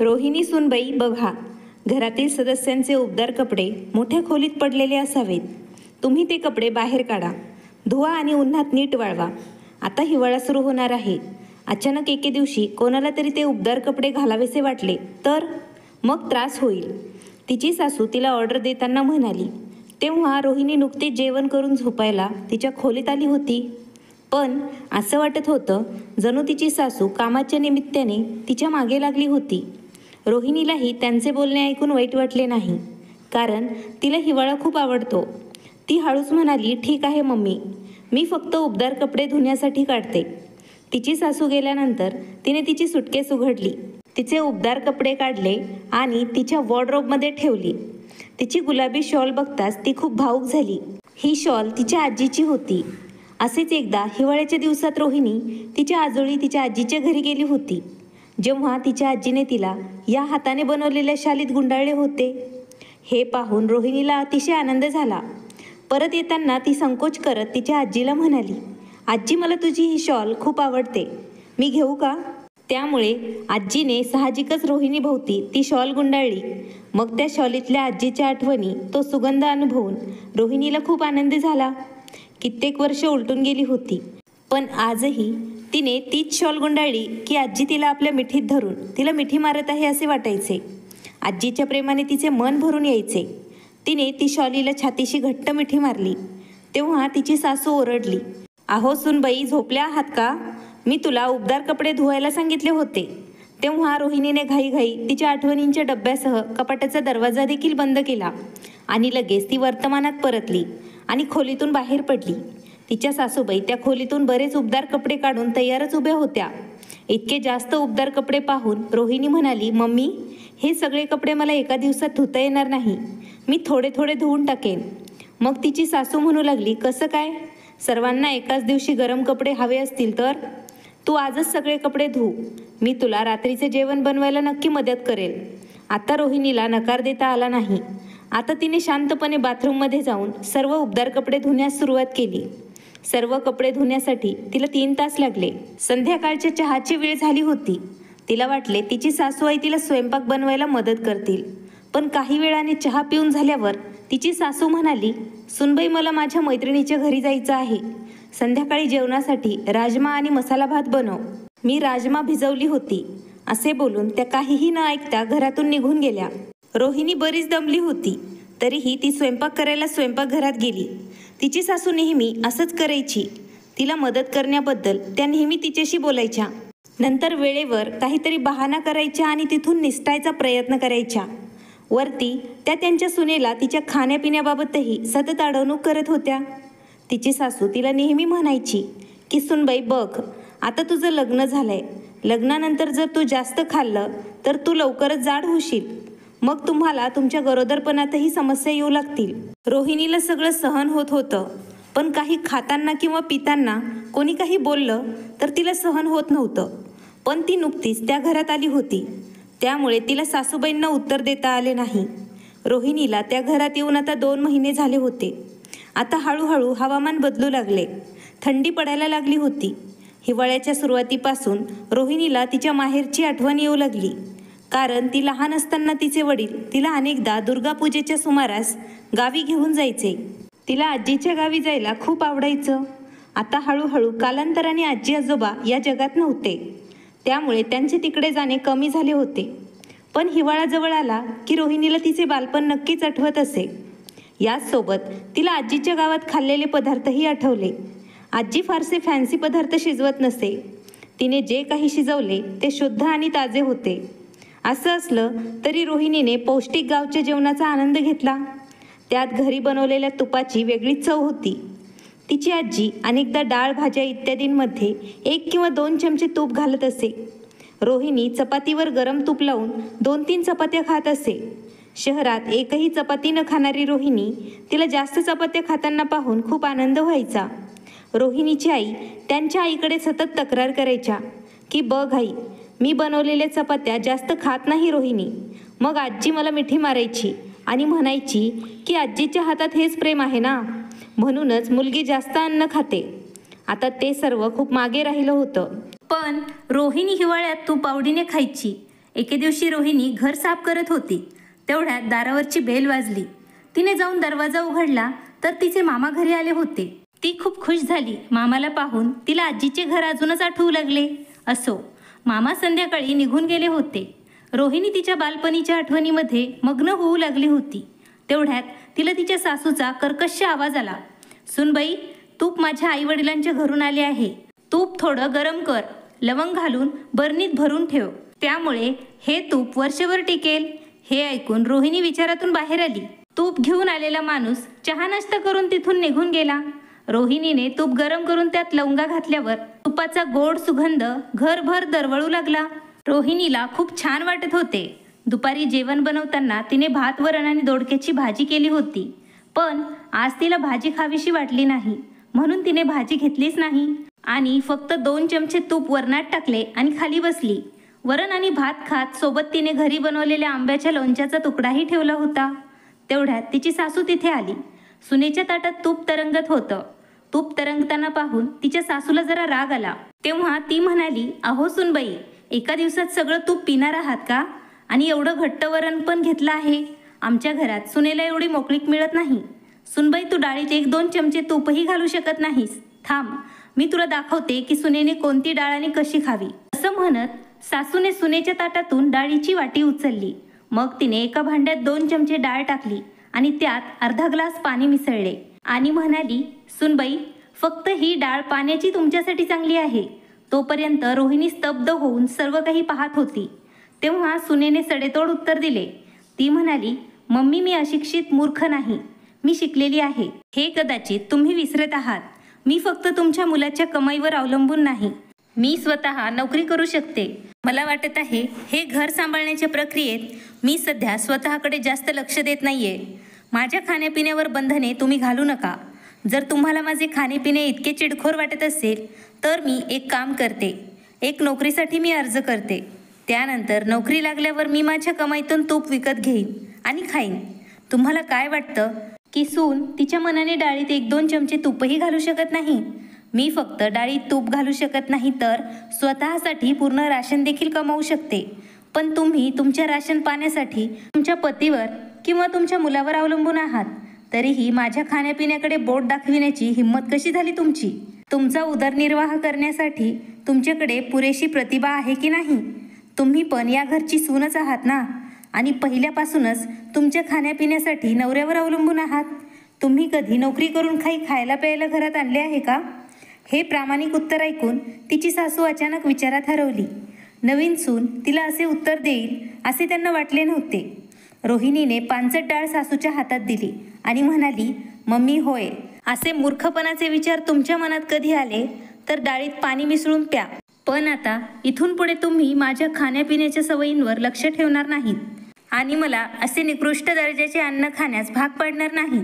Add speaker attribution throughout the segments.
Speaker 1: रोहिणी सूनबाई बघा, घरातील सदस्यांचे उबदार कपडे मोठ्या खोलीत पडलेले असावेत. तुम्ही ते कपडे बाहेर काढा, धुवा आणि उन्हात नीट वाळवा. आता हिवाळा सुरू होणार आहे. अचानक एके दिवशी कोणाला तरी ते उबदार कपडे घालावेसे वाटले तर मग त्रास होईल. तिची सासू तिला ऑर्डर देताना म्हणाली. तेव्हा रोहिणी नुकतीच जेवण करून झोपायला तिच्या खोलीत आली होती. पण असं वाटत होतं जणू तिची सासू कामाच्या निमित्ताने तिच्या मागे लागली होती. रोहिणीलाही त्यांचे बोलणे ऐकून वाईट वाटले नाही, कारण तिला हिवाळा खूप आवडतो. ती हळूच म्हणाली, ठीक आहे मम्मी, मी फक्त उबदार कपडे धुण्यासाठी काढते. तिची सासू गेल्यानंतर तिने तिची सुटकेस उघडली, तिचे उबदार कपडे काढले आणि तिच्या वॉर्डरोबमध्ये ठेवली. तिची गुलाबी शॉल बघताच ती खूप भावूक झाली. ही शॉल तिच्या आजीची होती. असेच एकदा हिवाळ्याच्या दिवसात रोहिणी तिच्या आजोळी तिच्या आजीच्या घरी गेली होती. जेव्हा तिच्या आजीने तिला या हाताने बनवलेल्या शालीत गुंडाळले होते, हे पाहून रोहिणीला अतिशय आनंद झाला. परत येताना ती संकोच करत तिच्या आजीला म्हणाली, आजी, मला तुझी ही शॉल खूप आवडते, मी घेऊ का? त्यामुळे आजीने साहजिकच रोहिणीभोवती ती शॉल गुंडाळली. मग त्या शॉलीतल्या आजीच्या आठवणी, तो सुगंध अनुभवून रोहिणीला खूप आनंद झाला. कित्येक वर्ष उलटून गेली होती, पण आजही तिने तीच शॉल गुंडाळली की आजी तिला आपल्या मिठीत धरून तिला मिठी मारत आहे असे वाटायचे. आजीच्या प्रेमाने तिचे मन भरून यायचे. तिने ती शॉलीला छातीशी घट्ट मिठी मारली. तेव्हा तिची सासू ओरडली, अहो सूनबाई, झोपल्या आहात का? मी तुला उबदार कपडे धुवायला सांगितले होते. तेव्हा रोहिणीने घाईघाई तिच्या आठवणींच्या डब्यासह कपाटाचा दरवाजा देखील बंद केला आणि लगेच ती वर्तमानात परतली आणि खोलीतून बाहेर पडली. तिच्या सासूबाई त्या खोलीतून बरेच उबदार कपडे काढून तयारच उभ्या होत्या. इतके जास्त उबदार कपडे पाहून रोहिणी म्हणाली, मम्मी, हे सगळे कपडे मला एका दिवसात धुता येणार नाही, मी थोडे थोडे धुवून टाकेन. मग तिची सासू म्हणू लागली, कसं काय? सर्वांना एकाच दिवशी गरम कपडे हवे असतील तर तू आजच सगळे कपडे धु, मी तुला रात्रीचे जेवण बनवायला नक्की मदत करेल. आता रोहिणीला नकार देता आला नाही. आता तिने शांतपणे बाथरूममध्ये जाऊन सर्व उबदार कपडे धुण्यास सुरुवात केली. सर्व कपडे धुण्यासाठी तिला 3 तास लागले. संध्याकाळच्या चहाची वेळ झाली होती. तिला वाटले तिची सासूआई तिला स्वयंपाक बनवायला मदत करतील. पण काही वेळाने चहा पिऊन झाल्यावर तिची सासू म्हणाली, सुनबाई, मला माझ्या मैत्रिणीच्या घरी जायचं आहे. संध्याकाळी जेवणासाठी राजमा आणि मसाला भात बनव. मी राजमा भिजवली होती. असे बोलून त्या काहीही न ऐकता घरातून निघून गेल्या. रोहिणी बरीच दमली होती, तरीही ती स्वयंपाक करायला स्वयंपाकघरात गेली. तिची सासू नेहमी असंच करायची. तिला मदत करण्याबद्दल त्या नेहमी तिच्याशी बोलायच्या. नंतर वेळेवर काहीतरी बहाणा करायच्या आणि तिथून निसटायचा प्रयत्न करायच्या. वरती त्या त्यांच्या सुनेला तिच्या खाण्यापिण्याबाबतही सतत अडवणूक करत होत्या. तिची सासू तिला नेहमी म्हणायची की सुनबाई बघ, आता तुझं लग्न झालंय, लग्नानंतर जर तू जास्त खाल्लं तर तू लवकरच जाड होशील, मग तुम्हाला तुमच्या गरोदरपणातही समस्या येऊ लागतील. रोहिणीला सगळं सहन होत होतं, पण काही खाताना किंवा पिताना कोणी काही बोललं तर तिला सहन होत नव्हतं. पण ती नुकतीच त्या घरात आली होती, त्यामुळे तिला सासूबाईंना उत्तर देता आले नाही. रोहिणीला त्या घरात येऊन आता 2 महिने झाले होते. आता हळूहळू हवामान बदलू लागले. थंडी पडायला लागली होती. हिवाळ्याच्या सुरुवातीपासून रोहिणीला तिच्या माहेरची आठवण येऊ लागली, कारण ती लहान असताना तिचे वडील तिला अनेकदा दुर्गापूजेच्या सुमारास गावी घेऊन जायचे. तिला आजीच्या गावी जायला खूप आवडायचं. आता हळूहळू कालांतराने आजी आजोबा या जगात नव्हते, त्यामुळे त्यांचे तिकडे जाणे कमी झाले होते. पण हिवाळा जवळ आला की रोहिणीला तिचे बालपण नक्कीच आठवत असे. याचसोबत तिला आजीच्या गावात खाल्लेले पदार्थही आठवले. आजी फारसे फॅन्सी पदार्थ शिजवत नसे. तिने जे काही शिजवले ते शुद्ध आणि ताजे होते. असं असलं तरी रोहिणीने पौष्टिक गावच्या जेवणाचा आनंद घेतला. त्यात घरी बनवलेल्या तुपाची वेगळीच चव होती. तिची आजी अनेकदा डाळ, भाज्या इत्यादींमध्ये 1 किंवा 2 चमचे तूप घालत असे. रोहिणी चपातीवर गरम तूप लावून 2-3 चपात्या खात असे. शहरात एकही चपाती न खाणारी रोहिणी तिला जास्त चपात्या खाताना पाहून खूप आनंद व्हायचा. रोहिणीची आई त्यांच्या आईकडे सतत तक्रार करायच्या की बघ आई, मी बनवलेल्या चपात्या जास्त खात नाही रोहिणी. मग आजी मला मिठी मारायची आणि म्हणायची की आजीच्या हातात हेच प्रेम आहे ना, म्हणूनच मुलगी जास्त अन्न खाते. आता ते सर्व खूप मागे राहिलं होतं. पण रोहिणी हिवाळ्यात तूप आवडीने खायची. एके दिवशी रोहिणी घर साफ करत होती. तेवढ्यात दारावरची बेल वाजली. तिने जाऊन दरवाजा उघडला तर तिचे मामा घरी आले होते. ती खूप खुश झाली. मामाला पाहून तिला आजीचे घर अजूनच आठवू लागले. असो, मामा संध्याकाळी निघून गेले होते. रोहिणी तिच्या बालपणीच्या आठवणीमध्ये मग्न होऊ लागली होती. तेवढ्यात तिला तिच्या सासूचा कर्कश आवाज आला. सुनबाई, तूप माझ्या आईवडिलांच्या घरून आले आहे. तूप थोडं गरम कर, लवंग घालून बरणीत भरून ठेव, त्यामुळे हे तूप वर्षभर टिकेल. हे ऐकून रोहिणी विचारातून बाहेर आली. तूप घेऊन आलेला माणूस चहा नाश्ता करून तिथून निघून गेला. रोहिणीने तूप गरम करून त्यात लवंगा घातल्यावर तुपाचा गोड सुगंध घरभर दरवळू लागला. रोहिणीला खूप छान वाटत होते. दुपारी जेवण बनवताना तिने भात, वरण आणि दोडक्याची भाजी केली होती. पण आज तिला भाजी खावीशी वाटली नाही, म्हणून तिने भाजी घेतलीच नाही आणि फक्त 2 चमचे तूप वरणात टाकले आणि खाली बसली. वरण आणि भात खात सोबत तिने घरी बनवलेल्या आंब्याच्या लोणच्याचा तुकडाही ठेवला होता. तेवढ्यात तिची सासू तिथे आली. सुनेच्या ताटात तूप तरंगत होतं. तूप तरंगताना पाहून तिच्या सासूला जरा राग आला. तेव्हा ती म्हणाली, अहो सुनबाई, एका दिवसात सगळं तूप पिणार आहात का? आणि एवढं घट्ट वरण पण घेतलं आहे. आमच्या घरात सुनेला एवढी मोकळीक मिळत नाही. सुनबाई, तू डाळीत 1-2 चमचे तूपही घालू शकत नाहीस. थांब, मी तुला दाखवते की सुनेने कोणती डाळ आणि कशी खावी. असं म्हणत सासूने सुनेच्या ताटातून डाळीची वाटी उचलली. मग तिने एका भांड्यात 2 चमचे डाळ टाकली आणि त्यात अर्धा ग्लास पाणी मिसळले आणि म्हणाली, सुनबाई, फक्त ही डाळ पाण्याची तुमच्यासाठी चांगली आहे. तोपर्यंत रोहिणी स्तब्ध होऊन सर्व काही पाहत होती. तेव्हा सुनेने सडेतोड उत्तर दिले. ती म्हणाली, मम्मी, मी अशिक्षित मूर्ख नाही, मी शिकलेली आहे. हे कदाचित तुम्ही विसरत आहात. मी फक्त तुमच्या मुलाच्या कमाईवर अवलंबून नाही. मी स्वतः नोकरी करू शकते. मला वाटत आहे हे घर सांभाळण्याच्या प्रक्रियेत मी सध्या स्वतःकडे जास्त लक्ष देत नाहीये. माझ्या खाण्यापिण्यावर बंधने तुम्ही घालू नका. जर तुम्हाला माझे खाणेपिणे इतके चिडखोर वाटत असेल तर मी एक काम करते. एक नोकरीसाठी मी अर्ज करते. त्यानंतर नोकरी लागल्यावर मी माझ्या कमाईतून तूप विकत घेईन आणि खाईन. तुम्हाला काय वाटतं की सून तिच्या मनाने डाळीत 1-2 चमचे तूपही घालू शकत नाही? मी फक्त डाळीत तूप घालू शकत नाही तर स्वतःसाठी पूर्ण राशन देखील कमावू शकते. पण तुम्ही तुमच्या राशन पाण्यासाठी तुमच्या पतीवर किंवा तुमच्या मुलावर अवलंबून आहात. तरीही माझ्या खाण्यापिण्याकडे बोट दाखविण्याची हिंमत कशी झाली तुमची? तुमचा उदरनिर्वाह करण्यासाठी तुमच्याकडे पुरेशी प्रतिभा आहे की नाही? तुम्ही पण या घरची सूनच आहात ना, आणि पहिल्यापासूनच तुमच्या खाण्यापिण्यासाठी नवऱ्यावर अवलंबून आहात. तुम्ही कधी नोकरी करून काही खायला प्यायला घरात आणले आहे का? हे प्रामाणिक उत्तर ऐकून तिची सासू अचानक विचारात हरवली. नवीन सून तिला असे उत्तर देईल असे त्यांना वाटले नव्हते. रोहिणीने पानसट डाळ सासूच्या हातात दिली आणि म्हणाली, मम्मी, होय, असे मूर्खपणाचे विचार तुमच्या मनात कधी आले तर डाळीत पाणी मिसळून प्या. पण आता इथून पुढे तुम्ही माझ्या खाण्यापिण्याच्या सवयींवर लक्ष ठेवणार नाहीत आणि मला असे निकृष्ट दर्जाचे अन्न खाण्यास भाग पाडणार नाही.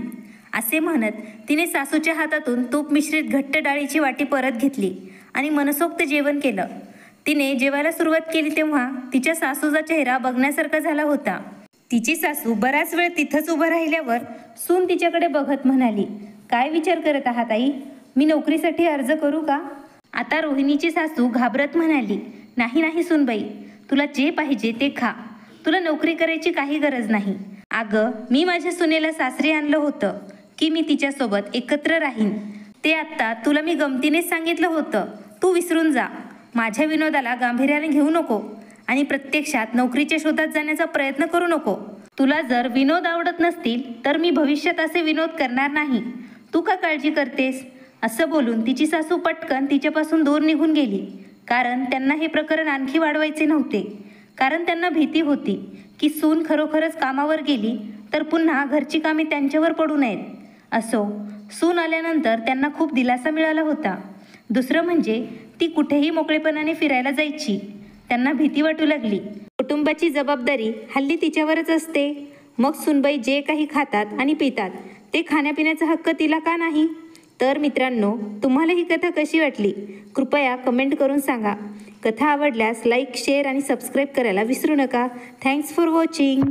Speaker 1: असे म्हणत तिने सासूच्या हातातून तूप मिश्रित घट्ट डाळीची वाटी परत घेतली आणि मनसोक्त जेवण केलं. तिने जेवायला सुरुवात केली तेव्हा तिच्या सासूचा चेहरा बघण्यासारखा झाला होता. तिची सासू बराच वेळ तिथंच उभं राहिल्यावर सून तिच्याकडे बघत म्हणाली, काय विचार करत आहात आई? मी नोकरीसाठी अर्ज करू का? आता रोहिणीची सासू घाबरत म्हणाली, नाही नाही सुनबाई, तुला जे पाहिजे ते खा. तुला नोकरी करायची काही गरज नाही. अगं, मी माझ्या सुनेला सासरी आणलं होतं की मी तिच्यासोबत एकत्र राहीन. ते आत्ता तुला मी गमतीनेच सांगितलं होतं. तू विसरून जा. माझ्या विनोदाला गांभीर्याने घेऊ नको आणि प्रत्यक्षात नोकरीच्या शोधात जाण्याचा प्रयत्न करू नको. तुला जर विनोद आवडत नसतील तर मी भविष्यात असे विनोद करणार नाही. तू का काळजी करतेस? असं बोलून तिची सासू पटकन तिच्यापासून दूर निघून गेली. कारण त्यांना हे प्रकरण आणखी वाढवायचे नव्हते. कारण त्यांना भीती होती की सून खरोखरच कामावर गेली तर पुन्हा घरची कामे त्यांच्यावर पडू नयेत. असो, सून आल्यानंतर त्यांना खूप दिलासा मिळाला होता. दुसरं म्हणजे ती कुठेही मोकळेपणाने फिरायला जायची. त्यांना भीती वाटू लागली. कुटुंबाची जबाबदारी हल्ली तिच्यावरच असते. मग सुनबाई जे काही खातात आणि पितात ते खाण्यापिण्याचा हक्क तिला का नाही? तर मित्रांनो, तुम्हाला ही कथा कशी वाटली? कृपया कमेंट करून सांगा. कथा आवडल्यास लाईक, शेअर आणि सबस्क्राईब करायला विसरू नका. Thanks for watching.